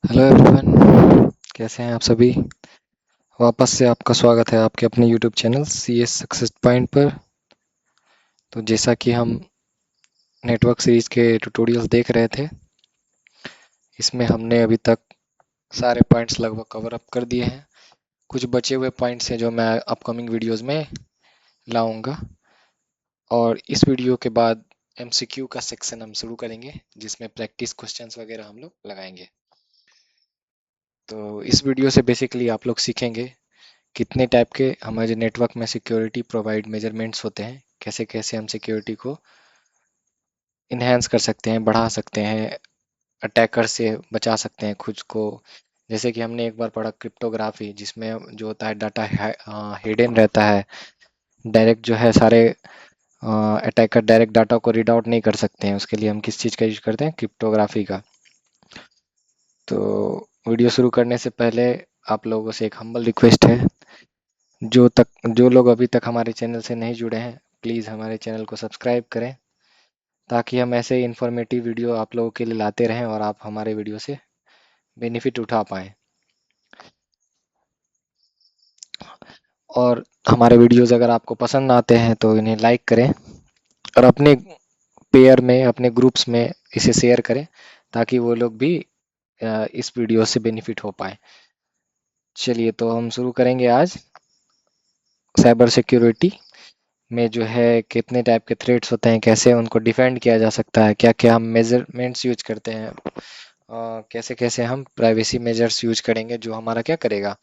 Hello everyone, कैसे हैं आप सभी। वापस से आपका स्वागत है आपके अपने YouTube channel C S success point पर। तो जैसा कि हम नेटवर्क सीरीज के ट्यूटोरियल्स देख रहे थे, इसमें हमने अभी तक सारे पॉइंट्स लगभग कवर अप कर दिए हैं। कुछ बचे हुए पॉइंट्स हैं जो मैं अपकमिंग वीडियोस में लाऊंगा, और इस वीडियो के बाद एमसीक्यू का सेक्शन हम शुरू करेंगे, जिसमें प्रैक्टिस क्वेश्चंस वगैरह हम लोग लगाएंगे। तो इस वीडियो से बेसिकली आप लोग सीखेंगे कितने टाइप के हमारे नेटवर्क में सिक्योरिटी प्रोवाइड मेजरमेंट्स होते हैं, कैसे कैसे हम सिक्योरिटी को इन्हेंस कर सकते हैं, बढ़ा सकते हैं, अटैकर से बचा सकते हैं खुद को। जैसे कि हमने एक बार पढ़ा क्रिप्टोग्राफी, जिसमें जो होता है डाटा हिडन रहता है। डायरेक्ट जो है सारे अटैकर डायरेक्ट डाटा को रीड आउट नहीं कर सकते हैं, उसके लिए हम किस चीज़ का यूज करते हैं, क्रिप्टोग्राफी का। तो वीडियो शुरू करने से पहले आप लोगों से एक हम्बल रिक्वेस्ट है, जो लोग अभी तक हमारे चैनल से नहीं जुड़े हैं, प्लीज़ हमारे चैनल को सब्सक्राइब करें, ताकि हम ऐसे इन्फॉर्मेटिव वीडियो आप लोगों के लिए लाते रहें और आप हमारे वीडियो से बेनिफिट उठा पाएँ। और हमारे वीडियोज़ अगर आपको पसंद आते हैं तो इन्हें लाइक करें, और अपने पेयर में, अपने ग्रुप्स में इसे शेयर करें, ताकि वो लोग भी इस वीडियो से बेनिफिट हो पाए। चलिए, तो हम शुरू करेंगे आज साइबर सिक्योरिटी में जो है कितने टाइप के थ्रेट्स होते हैं, कैसे उनको डिफेंड किया जा सकता है, क्या क्या हम मेजरमेंट्स यूज करते हैं, कैसे कैसे हम प्राइवेसी मेजर्स यूज करेंगे जो हमारा क्या करेगा,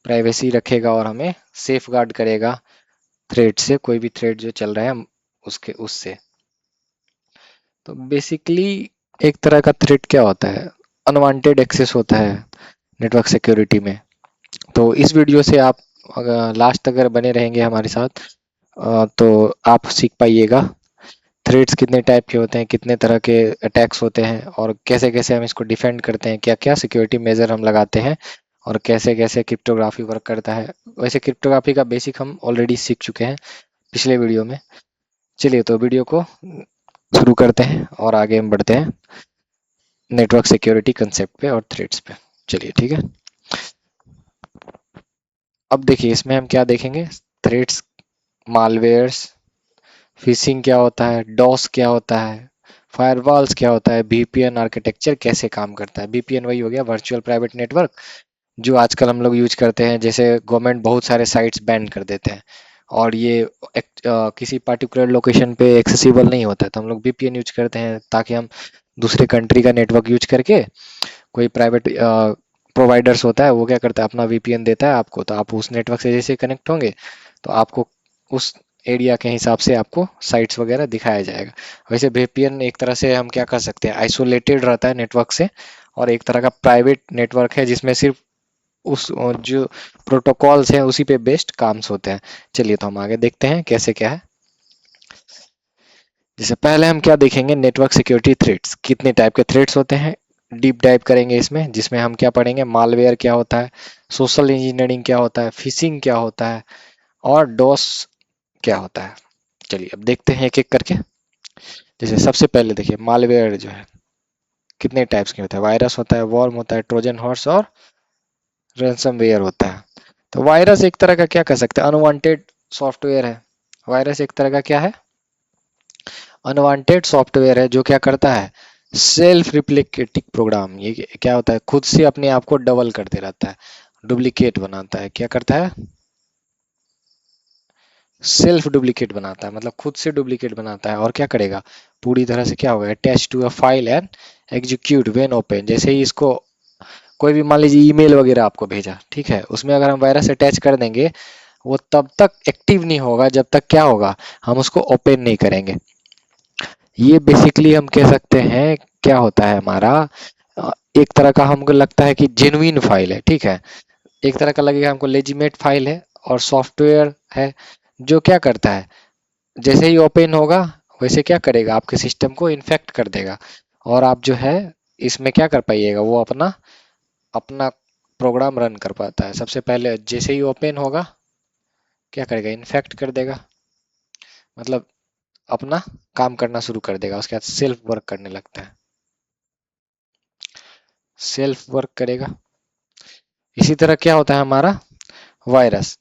प्राइवेसी रखेगा और हमें सेफ गार्ड करेगा थ्रेड से, कोई भी थ्रेड जो चल रहा है हम उसके उससे। तो बेसिकली एक तरह का थ्रेट क्या होता है, अनवांटेड एक्सेस होता है नेटवर्क सिक्योरिटी में। तो इस वीडियो से आप अगर लास्ट तक अगर बने रहेंगे हमारे साथ, तो आप सीख पाइएगा थ्रेड्स कितने टाइप के होते हैं, कितने तरह के अटैक्स होते हैं, और कैसे कैसे हम इसको डिफेंड करते हैं, क्या क्या सिक्योरिटी मेजर हम लगाते हैं, और कैसे कैसे क्रिप्टोग्राफी वर्क करता है। वैसे क्रिप्टोग्राफी का बेसिक हम ऑलरेडी सीख चुके हैं पिछले वीडियो में। चलिए, तो वीडियो को शुरू करते हैं और आगे हम बढ़ते हैं नेटवर्क सिक्योरिटी कंसेप्ट पे और थ्रेड्स पे। चलिए, ठीक है। अब देखिए, इसमें हम क्या देखेंगे, थ्रेड्स, मालवेयर्स, फिशिंग क्या होता है, डॉस क्या होता है, फायरवॉल्स क्या होता है, वीपीएन आर्किटेक्चर कैसे काम करता है। वीपीएन वही हो गया, वर्चुअल प्राइवेट नेटवर्क, जो आजकल हम लोग यूज करते हैं। जैसे गवर्नमेंट बहुत सारे साइट्स बैन कर देते हैं, और ये किसी पर्टिकुलर लोकेशन पे एक्सेसिबल नहीं होता है, तो हम लोग वीपीएन यूज करते हैं, ताकि हम दूसरे कंट्री का नेटवर्क यूज करके, कोई प्राइवेट प्रोवाइडर्स होता है वो क्या करता है, अपना वीपीएन देता है आपको, तो आप उस नेटवर्क से जैसे कनेक्ट होंगे, तो आपको उस एरिया के हिसाब से आपको साइट्स वगैरह दिखाया जाएगा। वैसे वीपीएन एक तरह से हम क्या कर सकते हैं, आइसोलेटेड रहता है नेटवर्क से, और एक तरह का प्राइवेट नेटवर्क है जिसमें सिर्फ उस जो प्रोटोकॉल्स हैं उसी पे बेस्ड काम्स होते हैं। चलिए, तो हम आगे देखते हैं कैसे क्या है। जैसे पहले हम क्या देखेंगे, नेटवर्क सिक्योरिटी थ्रेट्स, कितने टाइप के थ्रेट्स होते हैं, डीप डाइव करेंगे इसमें, जिसमें हम क्या पढ़ेंगे, मालवेयर क्या होता है, सोशल इंजीनियरिंग क्या होता है, फिशिंग क्या होता है, और डॉस क्या होता है। चलिए, अब देखते हैं एक एक करके। जैसे सबसे पहले देखिए, मालवेयर जो है कितने टाइप्स के होते हैं, वायरस होता है, वॉर्म होता है, ट्रोजन हॉर्स और रैंसमवेयर होता है। तो वायरस एक तरह का क्या कर सकते हैं, अनवांटेड सॉफ्टवेयर है। वायरस एक तरह का क्या है, अनवांटेड सॉफ्टवेयर है, जो क्या करता है, सेल्फ रिप्लिकेटिंग प्रोग्राम। ये क्या होता है, खुद से अपने आप को डबल करते रहता है, डुप्लीकेट बनाता है। क्या करता है, सेल्फ डुप्लीकेट बनाता है, मतलब खुद से डुप्लीकेट बनाता है। और क्या करेगा, पूरी तरह से क्या होगा, attach to a file and execute when open. जैसे ही इसको कोई भी मान लीजिए ईमेल वगैरह आपको भेजा, ठीक है, उसमें अगर हम वायरस अटैच कर देंगे, वो तब तक एक्टिव नहीं होगा जब तक क्या होगा, हम उसको ओपन नहीं करेंगे। ये बेसिकली हम कह सकते हैं क्या होता है हमारा, एक तरह का हमको लगता है कि जेन्युइन फाइल है, ठीक है, एक तरह का लगेगा हमको लेजिमेट फाइल है, और सॉफ्टवेयर है जो क्या करता है, जैसे ही ओपन होगा वैसे क्या करेगा, आपके सिस्टम को इन्फेक्ट कर देगा, और आप जो है इसमें क्या कर पाइएगा, वो अपना अपना प्रोग्राम रन कर पाता है। सबसे पहले जैसे ही ओपन होगा क्या करेगा, इन्फेक्ट कर देगा, मतलब अपना काम करना शुरू कर देगा, उसके बाद सेल्फ वर्क करने लगता है। सेल्फ वर्क करेगा। इसी तरह क्या होता है हमारा वायरस।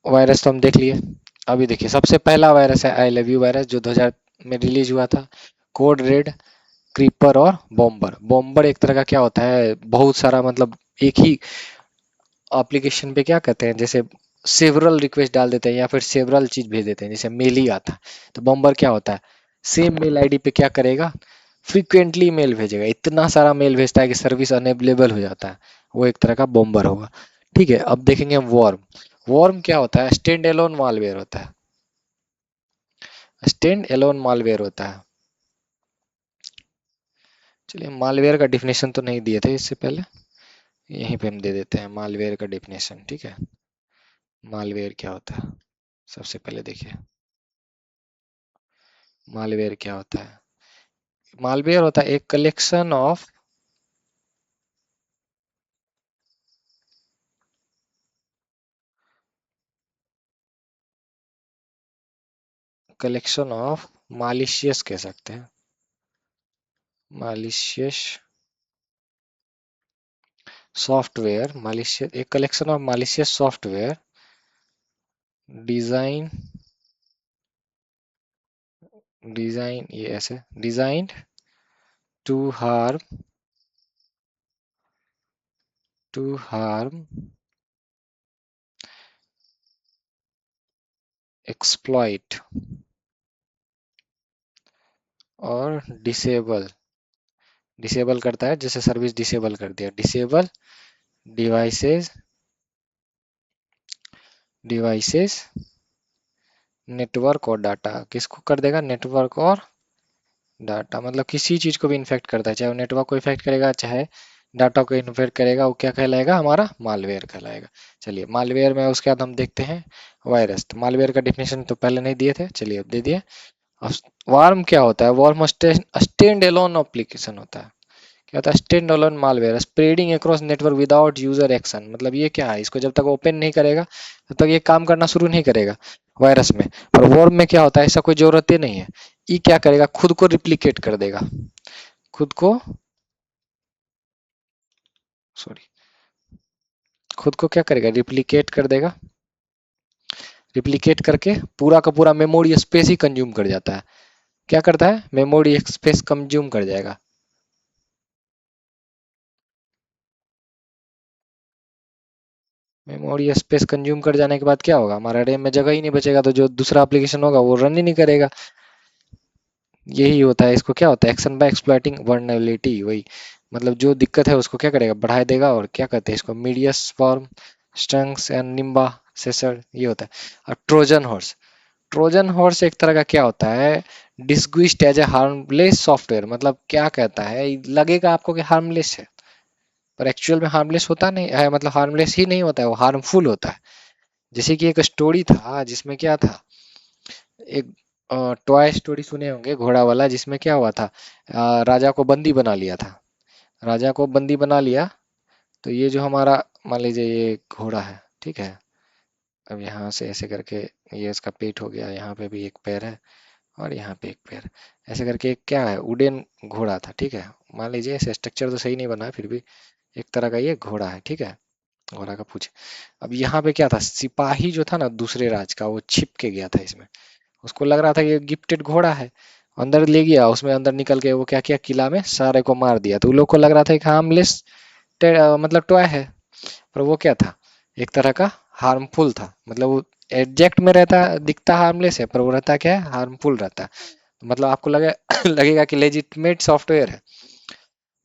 वायरस तो हम देख लिए। अभी देखिए सबसे पहला वायरस है आई लव यू वायरस, जो 2000 में रिलीज हुआ था। कोड रेड, क्रीपर और बॉम्बर। बॉम्बर एक तरह का क्या होता है, बहुत सारा मतलब एक ही एप्लीकेशन पे क्या कहते हैं, जैसे सेवरल रिक्वेस्ट डाल देते हैं या फिर सेवरल चीज भेज देते हैं, जैसे मेल ही आता है। तो बॉम्बर क्या होता है, सेम मेल आईडी पे क्या करेगा, फ्रीक्वेंटली मेल भेजेगा, इतना सारा मेल भेजता है कि सर्विस अनअवेलेबल हो जाता है। वो एक तरह का बॉम्बर होगा। ठीक है, अब देखेंगे वॉर्म। वॉर्म क्या होता है, स्टैंड एलोन मालवेयर होता है। स्टैंड एलोन मालवेयर होता है। चलिए मालवेयर का डिफिनेशन तो नहीं दिए थे इससे पहले, यहीं पे हम दे देते हैं मालवेयर का डिफिनेशन। ठीक है, मालवेयर क्या होता है सबसे पहले देखिए। मालवेयर क्या होता है, मालवेयर होता है एक कलेक्शन ऑफ मालिशियस कह सकते हैं, मालिशियस सॉफ्टवेयर। मालिशियस एक collection of malicious software design, design ये ऐसे डिजाइन टू हार्म एक्सप्लॉइट और डिसेबल। डिसेबल करता है जैसे सर्विस डिसेबल कर दिया, डिसेबल डिवाइसेस, डिवाइसेस नेटवर्क और डाटा। किसको कर देगा, नेटवर्क और डाटा, मतलब किसी चीज को भी इन्फेक्ट करता है, चाहे वो नेटवर्क को इफेक्ट करेगा चाहे डाटा को इन्फेक्ट करेगा, वो क्या कहलाएगा, हमारा मालवेयर कहलाएगा। चलिए मालवेयर में उसके बाद हम देखते हैं वायरस। तो मालवेयर का डिफिनेशन तो पहले नहीं दिए थे, चलिए अब दे दिए। वार्म क्या होता है, वार्म स्टैंड एलोन एप्लीकेशन होता है। क्या होता है, stand alone malware spreading across network without user action. मतलब ये क्या है, इसको जब तक ओपन नहीं करेगा तब तक ये काम करना शुरू नहीं करेगा वायरस में। पर वॉर्म में क्या होता है, ऐसा कोई जरूरत ही नहीं है। ये क्या करेगा, खुद को रिप्लिकेट कर देगा, खुद को, सॉरी, खुद को क्या करेगा, रिप्लिकेट कर देगा। रिप्लिकेट करके पूरा का पूरा मेमोरी स्पेस ही कंज्यूम कर जाता है। क्या करता है, मेमोरी स्पेस कंज्यूम कर जाएगा। मेमोरी स्पेस कंज्यूम कर जाने के बाद क्या होगा, हमारा रैम में जगह ही नहीं बचेगा, तो जो दूसरा एप्लीकेशन होगा वो रन ही नहीं करेगा। यही होता है, इसको क्या होता है, एक्शन बाय एक्सप्लॉइटिंग वर्नरेबिलिटी। वही मतलब जो दिक्कत है उसको क्या करेगा, बढ़ा देगा। और क्या कहते हैं इसको, मीडियस फॉर्म स्ट्रंग्स एंड निम्बा सेसर, ये होता है। और ट्रोजन हॉर्स, ट्रोजन हॉर्स एक तरह का क्या होता है, डिस्ग्विस्ड एज ए हार्मलेस सॉफ्टवेयर। मतलब क्या कहता है, लगेगा आपको कि हार्मलेस है, पर एक्चुअल में हार्मलेस होता नहीं है, मतलब हार्मलेस ही नहीं होता है, वो हार्मफुल होता है। जैसे कि एक स्टोरी था जिसमें क्या था, एक टॉय स्टोरी सुने होंगे घोड़ा वाला, जिसमें क्या हुआ था, राजा को बंदी बना लिया था। राजा को बंदी बना लिया, तो ये जो हमारा, मान लीजिए ये घोड़ा है, ठीक है। अब यहाँ से ऐसे करके ये इसका पेट हो गया, यहाँ पे भी एक पैर है और यहाँ पे एक पैर, ऐसे करके एक क्या है, वुडन घोड़ा था, ठीक है। मान लीजिए ऐसे स्ट्रक्चर तो सही नहीं बना है, फिर भी एक तरह का ये घोड़ा है, ठीक है, घोड़ा का पूछ। अब यहाँ पे क्या था, सिपाही जो था ना दूसरे राज का, वो छिप के गया था इसमें। उसको लग रहा था ये गिफ्टेड घोड़ा है, अंदर ले गया, उसमें अंदर निकल के वो क्या किया, किला में सारे को मार दिया। तो उन लोग को लग रहा था एक हार्मलेस मतलब टॉय है, पर वो क्या था, एक तरह का हार्मफुल था। मतलब वो एग्जैक्ट में रहता, दिखता हार्मलेस है, पर वो रहता क्या है, हार्मफुल रहता है। मतलब आपको लगे लगेगा कि लेजिटमेट सॉफ्टवेयर है।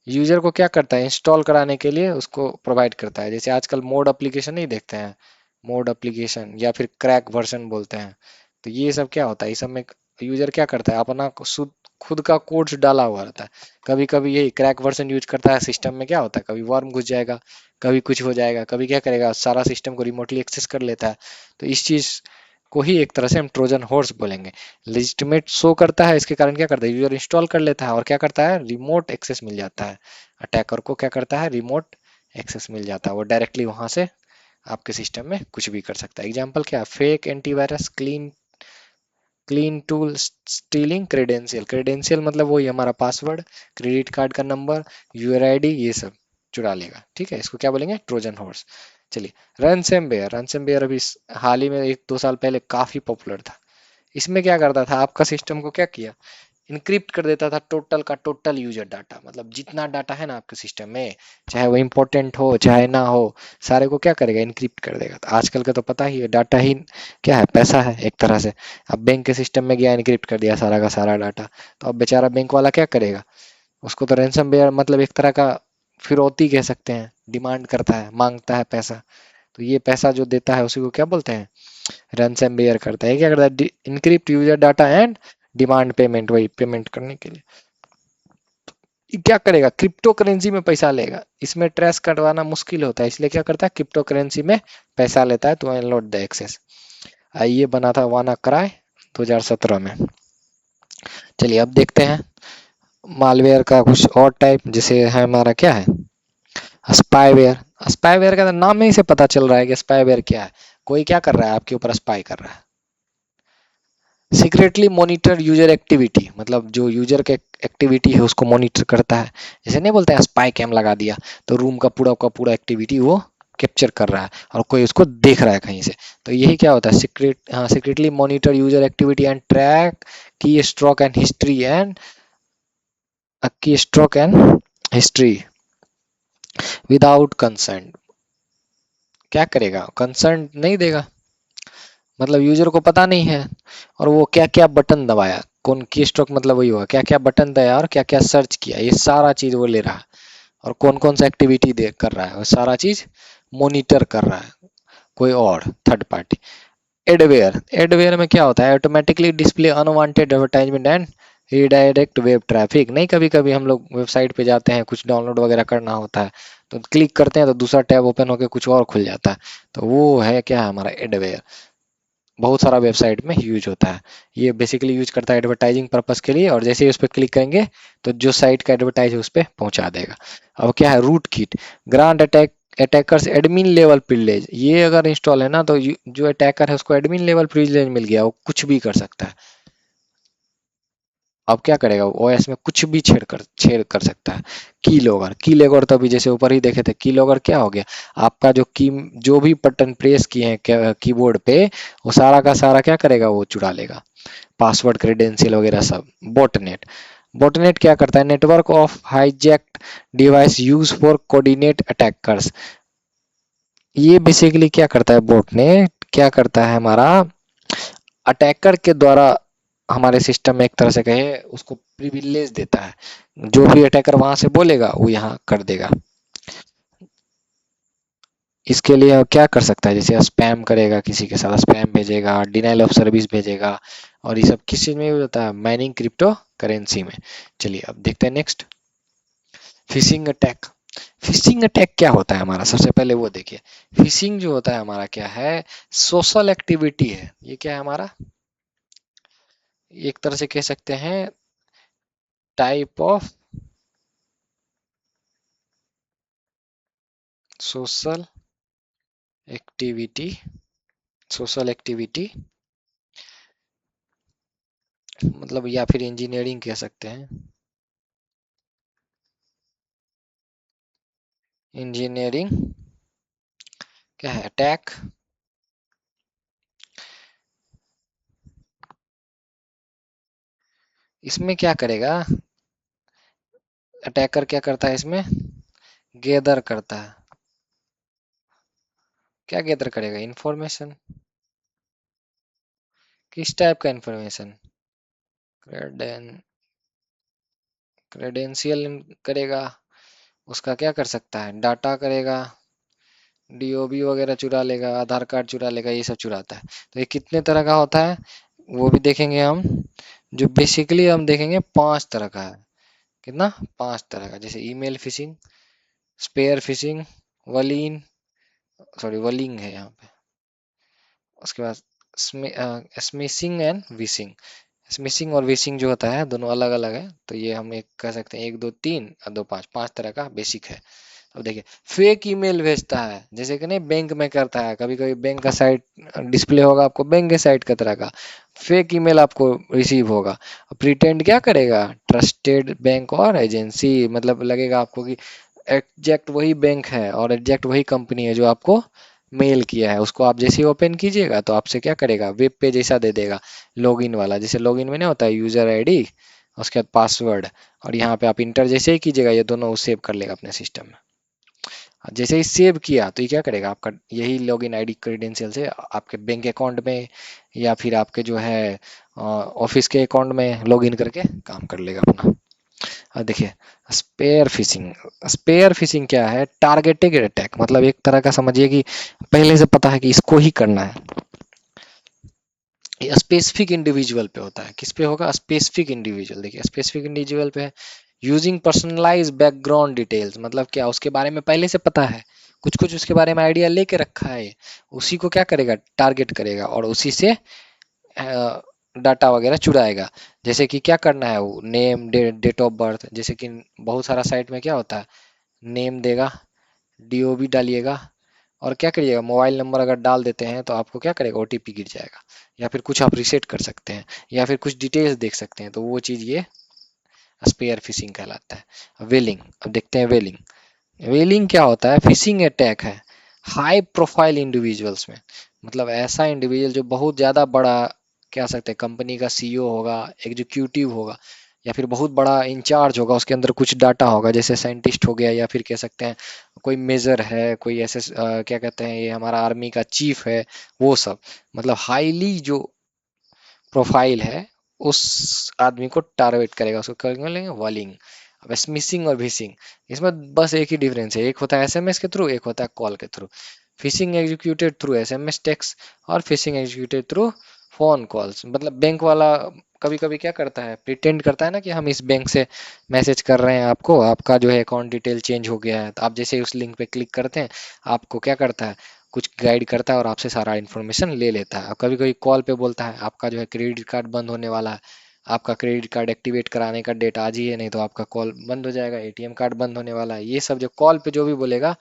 यूजर को क्या करता है, इंस्टॉल कराने के लिए उसको प्रोवाइड करता है। जैसे आजकल मोड एप्लीकेशन नहीं देखते हैं, मोड एप्लीकेशन या फिर क्रैक वर्जन बोलते हैं। तो ये सब क्या होता है, इस सब में यूजर क्या करता है, अपना खुद का कोड्स डाला हुआ रहता है। कभी कभी यही क्रैक वर्जन यूज करता है, सिस्टम में क्या होता है, कभी वर्म घुस जाएगा, कभी कुछ हो जाएगा, कभी क्या करेगा, सारा सिस्टम को रिमोटली एक्सेस कर लेता है। तो इस चीज को ही एक तरह से हम ट्रोजन हॉर्स बोलेंगे। लेजिटिमेट शो करता है, इसके कारण क्या करता है, यूजर इंस्टॉल कर लेता है और क्या करता है, रिमोट एक्सेस मिल जाता है। अटैकर को क्या करता है, रिमोट एक्सेस मिल जाता है, वो डायरेक्टली वहां से आपके सिस्टम में कुछ भी कर सकता है। एग्जांपल क्या, fake antivirus, clean clean tool stealing credential, credential मतलब वही हमारा पासवर्ड, क्रेडिट कार्ड का नंबर, यूआर आईडी, ये सब चुरा लेगा। ठीक है, इसको क्या बोलेंगे, ट्रोजन हॉर्स। चलिए, रनसमवेयर, रनसमवेयर अभी हाल ही में 1-2 साल पहले काफी पॉपुलर था। इसमें क्या करता था, आपका सिस्टम को क्या किया, इनक्रिप्ट कर देता था टोटल का टोटल यूजर डाटा, मतलब जितना डाटा है ना आपके सिस्टम में, चाहे वो इंपॉर्टेंट हो चाहे ना हो, सारे को क्या करेगा, इनक्रिप्ट कर देगा। तो आजकल का तो पता ही है, डाटा ही क्या है, पैसा है एक तरह से। अब बैंक के सिस्टम में गया, इनक्रिप्ट कर दिया सारा का सारा डाटा, तो अब बेचारा बैंक वाला क्या करेगा, उसको तो रैंसम वेयर मतलब एक तरह का फिरौती कह सकते हैं, डिमांड करता है, मांगता है पैसा। तो ये पैसा जो देता है उसी को क्या बोलते हैं, रैंसमवेयर करता है। क्या करता है, encrypt user data and demand payment, वही पेमेंट करने के लिए। ये क्या करेगा, क्रिप्टो करेंसी में पैसा लेगा, इसमें ट्रेस करवाना मुश्किल होता है, इसलिए क्या करता है, क्रिप्टो करेंसी में पैसा लेता है टू अनलॉक द एक्सेस। ये बना था वाना कराय 2017 में। चलिए अब देखते हैं मालवेयर का कुछ और टाइप, जैसे है हमारा क्या है, स्पाईवेयर। स्पाईवेयर का तो नाम ही से पता चल रहा है कि स्पाईवेयर क्या है, कोई क्या कर रहा है, आपके ऊपर स्पाई कर रहा है। सीक्रेटली मॉनिटर यूजर एक्टिविटी, मतलब जो यूजर के एक्टिविटी है उसको मॉनिटर करता है। जैसे नहीं बोलते हैं स्पाई कैम लगा दिया, तो रूम का पूरा एक्टिविटी वो कैप्चर कर रहा है और कोई उसको देख रहा है कहीं से। तो यही क्या होता है, secretly monitor user activity and track की स्ट्रोक एंड हिस्ट्री एंड की stroke and history without consent. क्या करेगा, कंसेंट नहीं देगा, मतलब यूजर को पता नहीं है, और वो क्या क्या बटन दबाया, कौन की स्ट्रोक मतलब वही हुआ, क्या क्या बटन दबाया और क्या क्या सर्च किया, ये सारा चीज वो ले रहा है। और कौन कौन सा एक्टिविटी दे कर रहा है, वो सारा चीज मॉनिटर कर रहा है कोई और थर्ड पार्टी। एडवेयर, एडवेयर में क्या होता है, automatically display unwanted advertisement and redirect web traffic. नहीं, कभी कभी हम लोग वेबसाइट पे जाते हैं, कुछ डाउनलोड वगैरह करना होता है, तो क्लिक करते हैं तो दूसरा टैब ओपन होकर कुछ और खुल जाता है, तो वो है क्या है हमारा एडवेयर। बहुत सारा वेबसाइट में यूज होता है। ये बेसिकली यूज करता है एडवर्टाइजिंग पर्पस के लिए, और जैसे ही उस पर क्लिक करेंगे तो जो साइट का एडवर्टाइज है उस पर पहुंचा देगा। अब क्या है, root kit, grant attackers admin level privilege, ये अगर इंस्टॉल है ना तो जो अटैकर है उसको एडमिन लेवल प्रिविलेज मिल गया, वो कुछ भी कर सकता है। अब क्या करेगा, ओएस में कुछ भी छेड़ कर सकता है। की लॉगर, की लॉगर तो अभी जैसे ऊपर ही देखे थे, की लॉगर क्या हो गया, आपका जो भी बटन प्रेस किए हैं कीबोर्ड पे, वो सारा का सारा क्या करेगा, वो चुरा लेगा, पासवर्ड क्रेडेंशियल वगैरह सब। बोटनेट, बोटनेट क्या करता है, network of hijacked device use for coordinate attackers. ये बेसिकली क्या करता है, बोटनेट क्या करता है हमारा, अटैकर के द्वारा हमारे सिस्टम में एक तरह से कहे उसको प्रिविलेज देता है, जो भी अटैकर वहां से बोलेगा वो यहाँ कर देगा। इसके लिए क्या कर सकता है, जैसे स्पैम करेगा, किसी के साथ स्पैम भेजेगा, डिनाइल ऑफ सर्विस भेजेगा, और ये सब किस चीज में यूज होता है, माइनिंग क्रिप्टो करेंसी में। चलिए अब देखते हैं next, phishing attack. Phishing attack क्या होता है हमारा, सबसे पहले वो देखिए। फिशिंग जो होता है हमारा क्या है, सोशल एक्टिविटी है। ये क्या है हमारा, एक तरह से कह सकते हैं type of social activity, social activity मतलब, या फिर इंजीनियरिंग कह सकते हैं, इंजीनियरिंग क्या है, अटैक। इसमें क्या करेगा, अटैकर क्या करता है इसमें, गैदर करता है। क्या गैदर करेगा, इंफॉर्मेशन, किस टाइप का इंफॉर्मेशन, क्रेडेन क्रेडेंशियल करेगा, उसका क्या कर सकता है, डाटा करेगा, डीओबी वगैरह चुरा लेगा, आधार कार्ड चुरा लेगा, ये सब चुराता है। तो ये कितने तरह का होता है वो भी देखेंगे हम, जो बेसिकली हम देखेंगे 5 तरह का है। कितना, 5 तरह का, जैसे ईमेल फिशिंग, स्पेयर फिशिंग, वलीन, सॉरी वलिंग है यहाँ पे, उसके बाद स्मिशिंग एंड विशिंग। स्मिशिंग और विशिंग जो होता है दोनों अलग अलग है, तो ये हम एक कह सकते हैं 1 2 3 और 2 5, 5 तरह का बेसिक है। अब देखिए फेक ईमेल भेजता है, जैसे कि नहीं बैंक में करता है, कभी कभी बैंक का साइट डिस्प्ले होगा आपको बैंक के साइट का तरह का, फेक ईमेल आपको रिसीव होगा। प्रिटेंड क्या करेगा, ट्रस्टेड बैंक और एजेंसी, मतलब लगेगा आपको कि एग्जैक्ट वही बैंक है और एग्जैक्ट वही कंपनी है जो आपको मेल किया है। उसको आप जैसे ही ओपन कीजिएगा तो आपसे क्या करेगा, वेब पेज ऐसा दे देगा लॉगिन वाला, जैसे लॉगिन में नहीं होता है यूजर आईडी उसके बाद पासवर्ड, और यहाँ पे आप इंटर जैसे ही कीजिएगा ये दोनों वो सेव कर लेगा अपने सिस्टम में। जैसे ही सेव किया तो ये क्या करेगा, आपका यही लॉगिन आईडी क्रेडेंशियल से आपके बैंक अकाउंट में या फिर आपके जो है ऑफिस के अकाउंट में लॉगिन करके काम कर लेगा अपना। देखिए स्पेयर फिशिंग, स्पेयर फिशिंग क्या है, टारगेटेड अटैक, मतलब एक तरह का समझिए कि पहले से पता है कि इसको ही करना है। ये स्पेसिफिक इंडिविजुअल पे होता है, किस पे होगा, स्पेसिफिक इंडिविजुअल। देखिए स्पेसिफिक इंडिविजुअल पे है यूजिंग पर्सनलाइज बैकग्राउंड डिटेल्स, मतलब क्या उसके बारे में पहले से पता है, कुछ कुछ उसके बारे में आइडिया लेके रखा है, उसी को क्या करेगा, टारगेट करेगा और उसी से डाटा वगैरह चुराएगा। जैसे कि क्या करना है, वो नेम डेट ऑफ बर्थ, जैसे कि बहुत सारा साइट में क्या होता है, नेम देगा, डीओबी डालिएगा और क्या करिएगा, मोबाइल नंबर अगर डाल देते हैं तो आपको क्या करेगा, ओटीपी गिर जाएगा, या फिर कुछ आप रिसेट कर सकते हैं या फिर कुछ डिटेल्स देख सकते हैं, तो वो चीज़ ये स्पेयर फिशिंग कहलाता है। वेलिंग, अब देखते हैं वेलिंग। वेलिंग क्या होता है, फिशिंग अटैक है हाई प्रोफाइल इंडिविजुअल्स में, मतलब ऐसा इंडिविजुअल जो बहुत ज़्यादा बड़ा, कह सकते हैं कंपनी का सीईओ होगा, एग्जीक्यूटिव होगा या फिर बहुत बड़ा इंचार्ज होगा, उसके अंदर कुछ डाटा होगा, जैसे साइंटिस्ट हो गया या फिर कह सकते हैं कोई मेजर है, कोई ऐसे क्या कहते हैं ये हमारा आर्मी का चीफ है, वो सब, मतलब हाईली जो प्रोफाइल है उस आदमी को टारगेट करेगा, उसको करेंगे लेंगे वॉलिंग। अब स्मिशिंग और फिशिंग, इसमें बस एक ही डिफरेंस है, एक होता है एसएमएस के थ्रू, एक होता है कॉल के through. Phishing executed through SMS text और phishing executed through phone calls, मतलब बैंक वाला कभी कभी क्या करता है, प्रिटेंड करता है ना कि हम इस बैंक से मैसेज कर रहे हैं आपको, आपका जो है अकाउंट डिटेल चेंज हो गया है, तो आप जैसे ही उस लिंक पे क्लिक करते हैं आपको क्या करता है, कुछ गाइड करता है और आपसे सारा इन्फॉर्मेशन ले लेता है। और कभी कभी कॉल पे बोलता है आपका जो है क्रेडिट कार्ड बंद होने वाला है, आपका क्रेडिट कार्ड एक्टिवेट कराने का डेट आज ही है, नहीं तो आपका कॉल बंद हो जाएगा, एटीएम कार्ड बंद होने वाला है, ये सब जो कॉल पे जो भी बोलेगा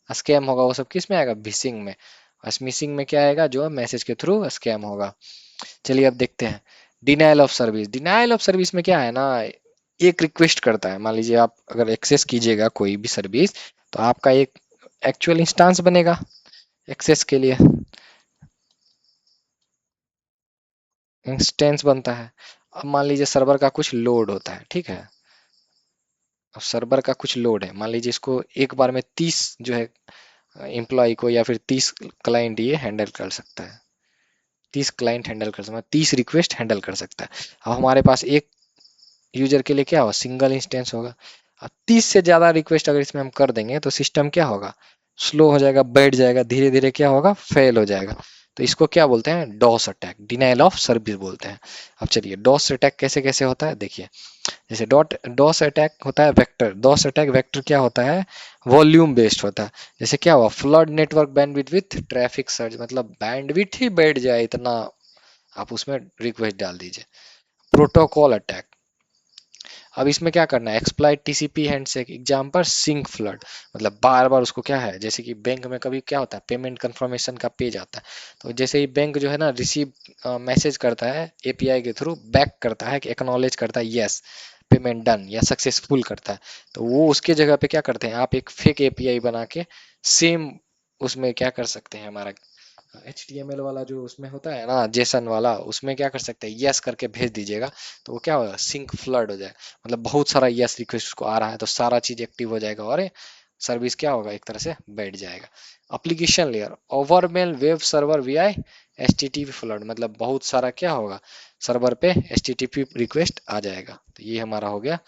स्कैम होगा, वो सब किस में आएगा, फिशिंग में। और स्मिशिंग में क्या आएगा, जो मैसेज के थ्रू स्कैम होगा। चलिए अब देखते हैं denial of service. Denial of service में क्या है ना, एक रिक्वेस्ट करता है, मान लीजिए आप अगर एक्सेस कीजिएगा कोई भी सर्विस तो आपका एक एक्चुअल इंस्टेंस बनेगा एक्सेस के लिए, इंस्टेंस बनता है। अब मान लीजिए सर्वर का कुछ लोड होता है, ठीक है, अब सर्वर का कुछ लोड है, मान लीजिए इसको एक बार में 30 जो है एम्प्लॉय को या फिर 30 क्लाइंट ये हैंडल कर सकता है, 30 क्लाइंट हैंडल कर सकता है, 30 रिक्वेस्ट हैंडल कर सकता है। अब हमारे पास एक यूजर के लिए क्या होगा, सिंगल इंस्टेंस होगा। अब 30 से ज्यादा रिक्वेस्ट अगर इसमें हम कर देंगे तो सिस्टम क्या होगा, स्लो हो जाएगा, बैठ जाएगा, धीरे धीरे क्या होगा, फेल हो जाएगा। तो इसको क्या बोलते हैं, DoS attack, denial of service बोलते हैं। अब चलिए डॉस अटैक कैसे कैसे होता है देखिए, जैसे डॉस अटैक होता है वेक्टर, डॉस अटैक वेक्टर क्या होता है, वॉल्यूम बेस्ड होता है। जैसे क्या हुआ, flood network bandwidth with traffic surge, मतलब बैंडविड्थ ही बैठ जाए इतना आप उसमें रिक्वेस्ट डाल दीजिए। प्रोटोकॉल अटैक, अब इसमें क्या करना है, exploit TCP handshake example SYN flood, मतलब बार बार उसको क्या है, जैसे कि बैंक में कभी क्या होता है पेमेंट कंफर्मेशन का पेज आता है, तो जैसे ही बैंक जो है ना रिसीव मैसेज करता है एपीआई के थ्रू, बैक करता है कि एक्नॉलेज करता है यस पेमेंट डन या सक्सेसफुल करता है, तो वो उसके जगह पे क्या करते हैं, आप एक फेक एपीआई बना के सेम उसमें क्या कर सकते हैं, हमारा HTML वाला जो उसमें होता है ना जेसन वाला, उसमें क्या कर सकते हैं, यस करके भेज दीजिएगा, तो वो क्या होगा, सिंक फ्लड हो जाए, मतलब बहुत सारा यस रिक्वेस्ट उसको आ रहा है तो सारा चीज एक्टिव हो जाएगा और सर्विस क्या होगा, एक तरह से बैठ जाएगा। Application layer, overwhelm web server via HTTP flood, मतलब बहुत सारा क्या होगा, सर्वर पे HTTP रिक्वेस्ट आ जाएगा, तो ये हमारा हो गया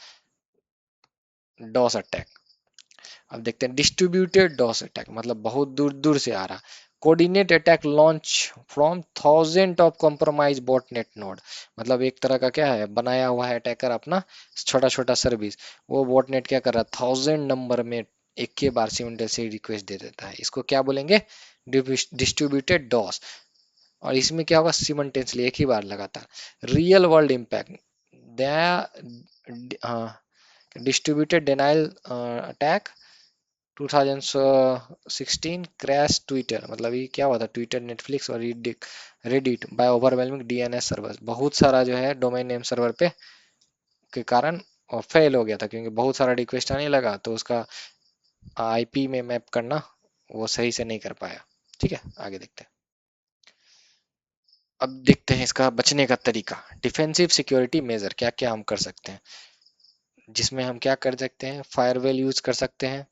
डॉस अटैक। अब देखते हैं डिस्ट्रीब्यूटेड डॉस अटैक, मतलब बहुत दूर दूर से आ रहा, coordinate attack launch from thousand of compromise botnet node, मतलब एक तरह का क्या है, बनाया हुआ है अटैकर अपना छोटा छोटा सर्विस, वो बॉटनेट क्या कर रहा है, 1000 नंबर में एक के बार सिमल्टेनियसली रिक्वेस्ट दे देता है, इसको क्या बोलेंगे, डिस्ट्रीब्यूटेड डॉस। और इसमें क्या होगा, सिमल्टेनियसली एक ही बार लगातार। Real world impact, distributed denial attack 2016 crash Twitter, मतलब ये क्या हुआ था, ट्विटर, नेटफ्लिक्स और Reddit by overwhelming DNS server, बहुत सारा जो है डोमेन नेम सर्वर पे के कारण और फेल हो गया था, क्योंकि बहुत सारा रिक्वेस्ट आने लगा तो उसका आईपी में मैप करना वो सही से नहीं कर पाया। ठीक है, आगे देखते हैं। अब देखते हैं इसका बचने का तरीका। डिफेंसिव सिक्योरिटी मेजर क्या क्या हम कर सकते हैं, जिसमें हम क्या कर सकते हैं, फायरवेल यूज कर सकते हैं,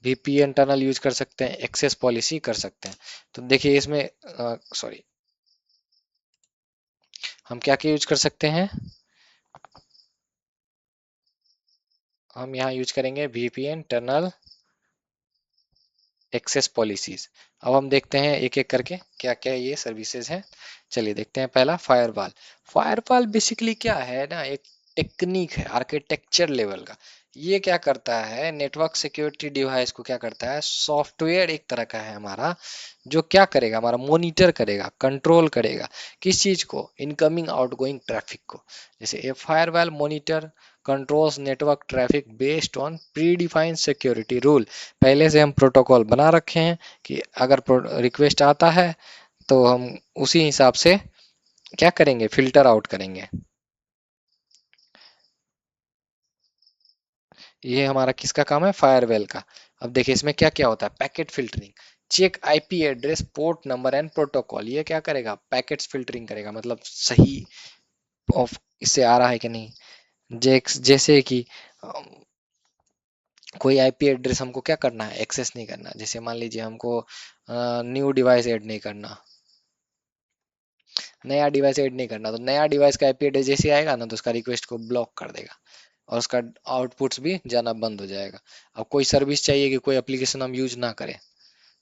वीपीएन टनल यूज कर सकते हैं, एक्सेस पॉलिसी कर सकते हैं। तो देखिए इसमें सॉरी, हम क्या क्या यूज कर सकते हैं, हम यहाँ यूज करेंगे वीपीएन टनल, एक्सेस पॉलिसीज। अब हम देखते हैं एक एक करके क्या क्या ये सर्विसेज हैं। चलिए देखते हैं। पहला फायरवॉल। फायरवॉल बेसिकली क्या है ना, एक टेक्निक है आर्किटेक्चर लेवल का। ये क्या करता है, नेटवर्क सिक्योरिटी डिवाइस को क्या करता है, सॉफ्टवेयर एक तरह का है हमारा, जो क्या करेगा, हमारा मॉनिटर करेगा, कंट्रोल करेगा, किस चीज को, इनकमिंग आउटगोइंग ट्रैफिक को। जैसे a firewall monitor controls network traffic based on predefined security rule. पहले से हम प्रोटोकॉल बना रखे हैं कि अगर रिक्वेस्ट आता है तो हम उसी हिसाब से क्या करेंगे, फिल्टर आउट करेंगे। ये हमारा किसका काम है, फायरवेल का। अब देखिए इसमें क्या क्या होता है, packet filtering, check IP address, port number and protocol. ये क्या करेगा, पैकेट्स फिल्टरिंग करेगा, मतलब सही ऑफ इससे आ रहा है कि नहीं। जैसे कि कोई आईपी एड्रेस हमको क्या करना है, एक्सेस नहीं करना। जैसे मान लीजिए हमको न्यू डिवाइस ऐड नहीं करना, नया डिवाइस ऐड नहीं करना, तो नया डिवाइस का आईपी एड्रेस जैसे आएगा ना तो उसका रिक्वेस्ट को ब्लॉक कर देगा और उसका आउटपुट्स भी जाना बंद हो जाएगा। अब कोई सर्विस चाहिए कि कोई एप्लीकेशन हम यूज ना करें,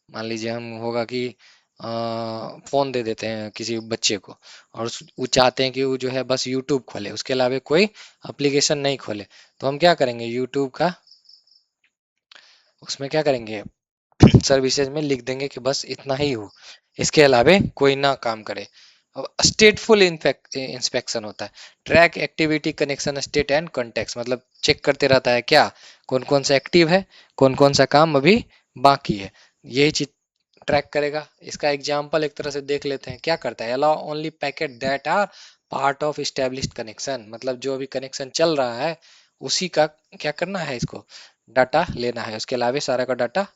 मान लीजिए हम होगा कि फोन दे देते हैं किसी बच्चे को और वो चाहते हैं कि वो जो है बस यूट्यूब खोले, उसके अलावा कोई एप्लीकेशन नहीं खोले, तो हम क्या करेंगे, यूट्यूब का उसमें क्या करेंगे, सर्विसेज में लिख देंगे कि बस इतना ही हो, इसके अलावा कोई ना काम करे। अब स्टेटफुल इंस्पेक्शन होता है, track activity connection state and context, मतलब चेक करते रहता है क्या, कौन कौन सा एक्टिव है, कौन कौन सा काम अभी बाकी है, यही चीज ट्रैक करेगा। इसका एग्जांपल एक तरह से देख लेते हैं, क्या करता है, allow only packet that are part of established connection, मतलब जो अभी कनेक्शन चल रहा है उसी का क्या करना है, इसको डाटा लेना है, उसके अलावा सारा का डाटा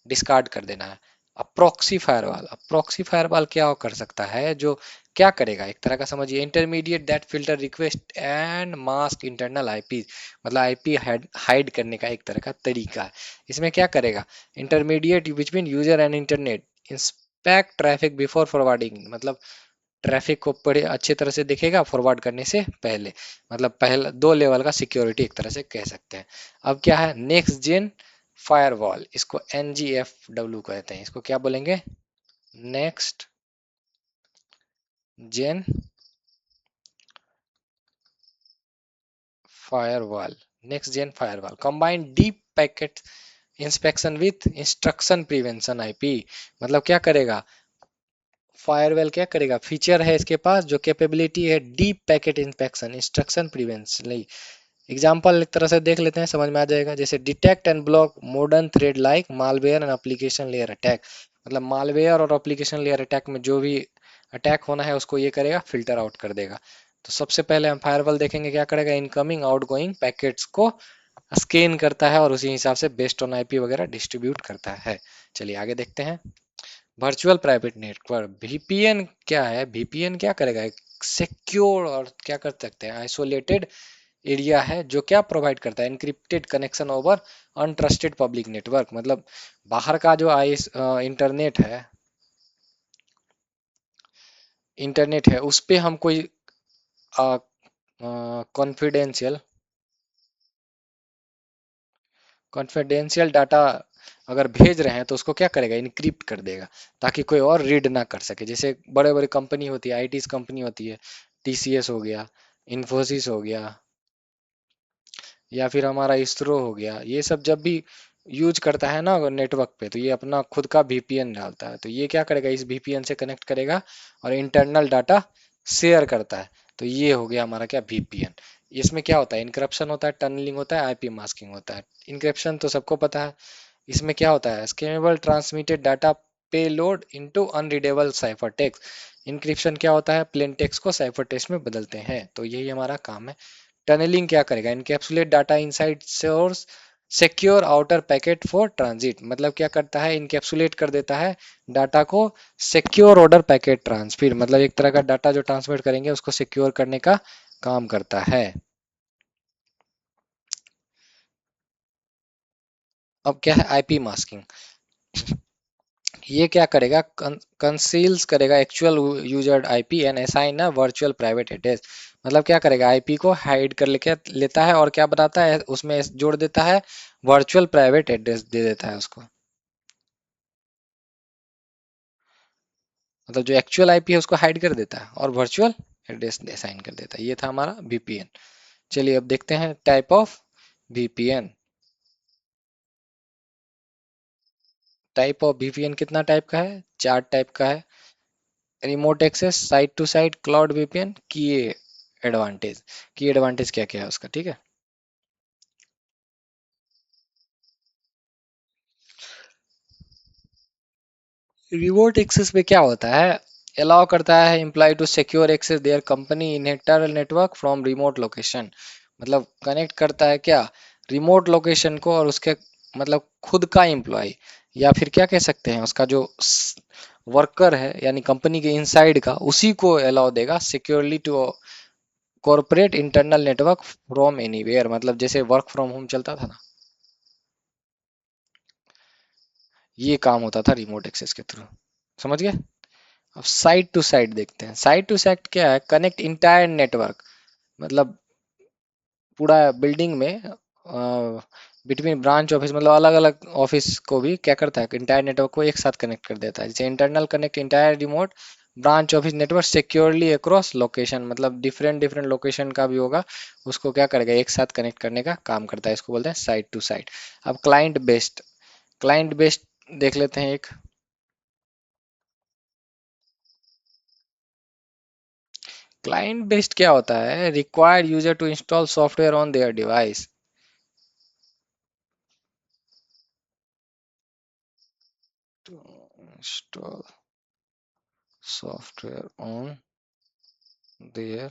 डिस्कार्ड कर देना है। अब प्रॉक्सी फायरवॉल, अब प्रॉक्सी फायरवॉल क्या कर सकता है, जो क्या करेगा, एक तरह का समझिए intermediate that filter request and mask internal IP, मतलब आईपी हाइड करने का एक तरह का तरीका है। इसमें क्या करेगा, intermediate between user and internet, inspect traffic before forwarding, मतलब ट्रैफिक को बड़े अच्छे तरह से देखेगा फॉरवर्ड करने से पहले, मतलब पहला दो लेवल का सिक्योरिटी एक तरह से कह सकते हैं। अब क्या है, नेक्स्ट जेन फायरवॉल, इसको NGFW कहते हैं, इसको क्या बोलेंगे, next gen firewall. Next gen firewall combine deep packet inspection with instruction prevention IP, मतलब क्या करेगा, फायरवेल क्या करेगा, फीचर है इसके पास जो कैपेबिलिटी है deep packet inspection instruction prevention. Example एक तरह से देख लेते हैं, समझ में आ जाएगा। जैसे detect and block modern thread like malware and application layer attack, मतलब मालवेयर और एप्लीकेशन लेयर अटैक में जो भी अटैक होना है उसको ये करेगा, फिल्टर आउट कर देगा। तो सबसे पहले हम फायरवॉल देखेंगे क्या करेगा, इनकमिंग आउटगोइंग पैकेट्स को स्कैन करता है और उसी हिसाब से बेस्ड ऑन आईपी वगैरह डिस्ट्रीब्यूट करता है। चलिए आगे देखते हैं। वर्चुअल प्राइवेट नेटवर्क, वीपीएन क्या है, वीपीएन क्या करेगा, एक सिक्योर और क्या कर सकते हैं, आइसोलेटेड एरिया है जो क्या प्रोवाइड करता है, encrypted connection over untrusted public network, मतलब बाहर का जो इंटरनेट है, इंटरनेट है उस पे हम कोई कॉन्फिडेंशियल कॉन्फिडेंशियल डाटा अगर भेज रहे हैं तो उसको क्या करेगा, इनक्रिप्ट कर देगा ताकि कोई और रीड ना कर सके। जैसे बड़े बड़े कंपनी होती है, आईटी कंपनी होती है, टीसीएस हो गया, इन्फोसिस हो गया, या फिर हमारा इसरो हो गया, ये सब जब भी यूज करता है ना नेटवर्क पे तो ये अपना खुद का वीपीएन डालता है, तो ये क्या करेगा, इस वीपीएन से कनेक्ट करेगा और इंटरनल डाटा शेयर करता है। तो ये हो गया हमारा क्या, वीपीएन। इसमें क्या होता है, इनक्रप्शन होता है, टनलिंग होता है, आईपी मास्किंग होता है। इनक्रप्शन तो सबको पता है। इसमें क्या होता है, scrambles transmitted data payload into unreadable cipher text. Encryption क्या होता है, प्लेन टेक्स्ट को साइफर टेक्स्ट में बदलते हैं, तो यही हमारा काम है। टनलिंग क्या करेगा, encapsulate data inside source secure outer packet for transit. मतलब क्या करता है, इनकैप्सुलेट कर देता है डाटा को सिक्योर ऑर्डर पैकेट ट्रांसफर, मतलब एक तरह का डाटा जो ट्रांसमिट करेंगे उसको सिक्योर करने का काम करता है। अब क्या है आईपी मास्किंग, ये क्या करेगा, कंसील्स करेगा actual user IP and assign a virtual private address. मतलब क्या करेगा, आईपी को हाइड कर लेके लेता है और क्या बताता है, उसमें जोड़ देता है वर्चुअल प्राइवेट एड्रेस दे देता है उसको। मतलब जो एक्चुअल आईपी है उसको हाइड कर देता है और वर्चुअल एड्रेस असाइन कर देता है। ये था हमारा वीपीएन। चलिए अब देखते हैं type of VPN. Type of VPN कितना टाइप का है, चार टाइप का है। Remote access, site to site, cloud VPN, की एडवांटेज। की एडवांटेज क्या क्या है उसका, ठीक है। रिमोट एक्सेस में क्या होता है, अलाउ करता है employ to secure access their company internal network from remote location. मतलब कनेक्ट करता है क्या, रिमोट लोकेशन को और उसके मतलब खुद का एम्प्लॉय, या फिर क्या कह सकते हैं उसका जो वर्कर है यानी कंपनी के इनसाइड का, उसी को अलाउ देगा securely to corporate internal network from anywhere. मतलब जैसे वर्क फ्रॉम होम चलता था ना, ये काम होता था रिमोट एक्सेस के थ्रू। समझ गए। अब साइड टू साइड देखते हैं। साइड टू साइड क्या है, कनेक्ट इंटायर नेटवर्क, मतलब पूरा बिल्डिंग में बिटवीन ब्रांच ऑफिस, मतलब अलग अलग ऑफिस को भी क्या करता है, इंटायर नेटवर्क को एक साथ कनेक्ट कर देता है। जैसे internal connect entire remote branch office network securely across location, मतलब डिफरेंट डिफरेंट लोकेशन का भी होगा, उसको क्या करेगा, एक साथ कनेक्ट करने का काम करता है। इसको बोलते हैं साइड टू साइड। अब क्लाइंट बेस्ड, क्लाइंट बेस्ड देख लेते हैं एक। क्लाइंट बेस्ड क्या होता है, required user to install software on their device. To install software on their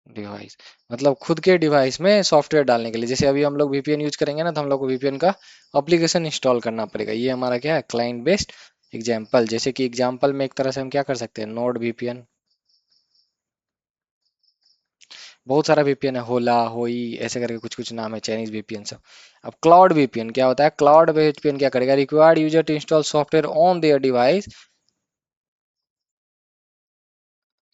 device, मतलब खुद के डिवाइस में सॉफ्टवेयर डालने के लिए। जैसे अभी हम लोग वीपीएन यूज करेंगे ना, तो हम लोग को वीपीएन का एप्लीकेशन इंस्टॉल करना पड़ेगा। ये हमारा क्या है, क्लाइंट बेस्ड एग्जाम्पल। जैसे कि एग्जाम्पल में एक तरह से हम क्या कर सकते हैं, नोड वीपीएन, बहुत सारा वीपीएन है, होला, होई, ऐसे करके कुछ कुछ नाम है, चाइनीज वीपीएन सब। अब क्लाउड वीपीएन क्या होता है, क्लाउड वीपीएन क्या करेगा, required user to install software on their device.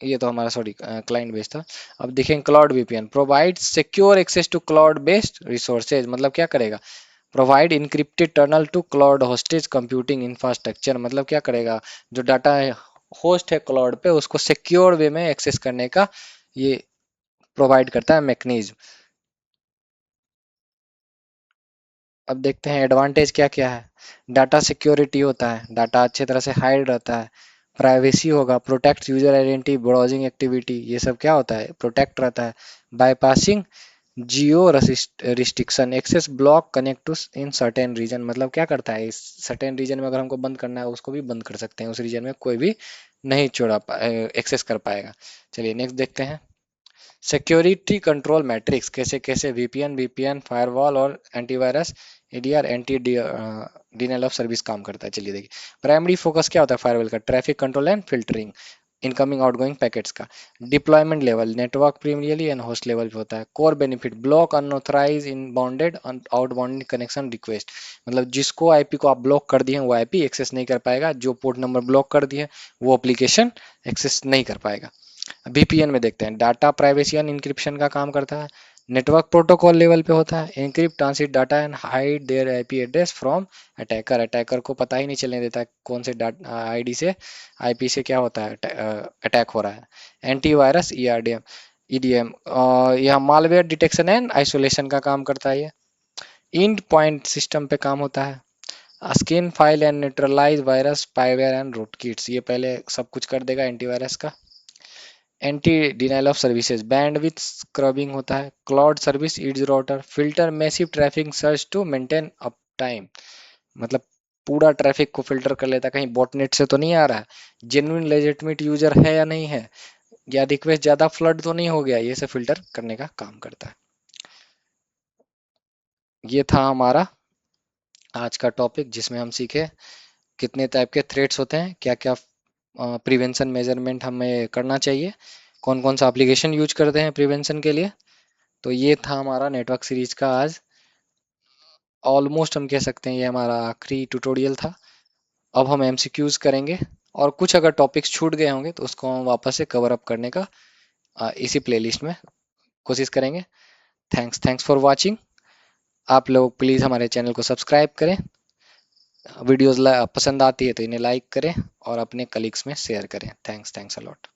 ये तो हमारा सॉरी क्लाइंट बेस्ड था। अब देखें cloud VPN provide secure access to cloud based resources. मतलब क्या करेगा, provide encrypted tunnel to cloud hostage computing infrastructure. मतलब क्या करेगा, जो डाटा है होस्ट है क्लाउड पे, उसको सिक्योर वे में एक्सेस करने का ये प्रोवाइड करता है मैकेनिज्म। अब देखते हैं एडवांटेज क्या क्या है। डाटा सिक्योरिटी होता है, डाटा अच्छे तरह से हाइड रहता है। प्राइवेसी होगा, protect user identity, browsing activity, ये सब क्या होता है, प्रोटेक्ट रहता है। Bypassing geo restriction, access block connect to in certain region. मतलब क्या करता है, इस सर्टेन रीजन में अगर हमको बंद करना है उसको भी बंद कर सकते हैं, उस रीजन में कोई भी नहीं एक्सेस कर पाएगा। चलिए नेक्स्ट देखते हैं। सिक्योरिटी कंट्रोल मैट्रिक्स, कैसे कैसे वीपीएन, फायरवॉल और antivirus, ADR, anti denial of service काम करता है। चलिए देखिए, प्राइमरी फोकस क्या होता है फायरवॉल का, traffic control and filtering incoming outgoing packets का। Deployment level network primarily and host level पे होता है। Core benefit block unauthorized inbound and outbound connection request, मतलब जिसको आईपी को आप ब्लॉक कर दिए वो आईपी एक्सेस नहीं कर पाएगा, जो पोर्ट नंबर ब्लॉक कर दिए वो एप्लीकेशन एक्सेस नहीं कर पाएगा। वीपीएन में देखते हैं, डाटा प्राइवेसी एंड इंक्रिप्शन का काम करता है। नेटवर्क प्रोटोकॉल लेवल पे होता है, encrypt transit data and hide their IP address from attacker. Attacker को पता ही नहीं चलने देता कौन से आईडी से, आईपी से क्या होता है अटैक हो रहा है। एंटीवायरस, ईआरडीएम, ईडीएम, यह मालवेयर डिटेक्शन एंड आइसोलेशन का काम करता है। ये इंड पॉइंट सिस्टम पे काम होता है। Scan file and neutralize virus, spyware and root kits, ये पहले सब कुछ कर देगा एंटीवायरस का। Anti denial of services, bandwidth scrubbing होता है, cloud service aids router, filter massive traffic search to maintain uptime, मतलब पूरा ट्रैफिक को फिल्टर कर लेता है, कहीं बॉटनेट से तो नहीं आ रहा है, जेन्युइन लेजिटिमेट यूजर है या नहीं है, या रिक्वेस्ट ज्यादा फ्लड तो नहीं हो गया, ये सब फिल्टर करने का काम करता है। ये था हमारा आज का टॉपिक, जिसमें हम सीखे कितने टाइप के थ्रेट्स होते हैं, क्या क्या प्रिवेंशन मेजरमेंट हमें करना चाहिए, कौन कौन सा एप्लीकेशन यूज करते हैं प्रिवेंशन के लिए। तो ये था हमारा नेटवर्क सीरीज का आज, ऑलमोस्ट हम कह सकते हैं ये हमारा आखिरी ट्यूटोरियल था। अब हम एमसीक्यूज करेंगे, और कुछ अगर टॉपिक्स छूट गए होंगे तो उसको हम वापस से कवर अप करने का इसी प्लेलिस्ट में कोशिश करेंगे। Thanks for watching. आप लोग प्लीज़ हमारे चैनल को सब्सक्राइब करें, वीडियोस पसंद आती है तो इन्हें लाइक करें और अपने कलीग्स में शेयर करें। Thanks a lot.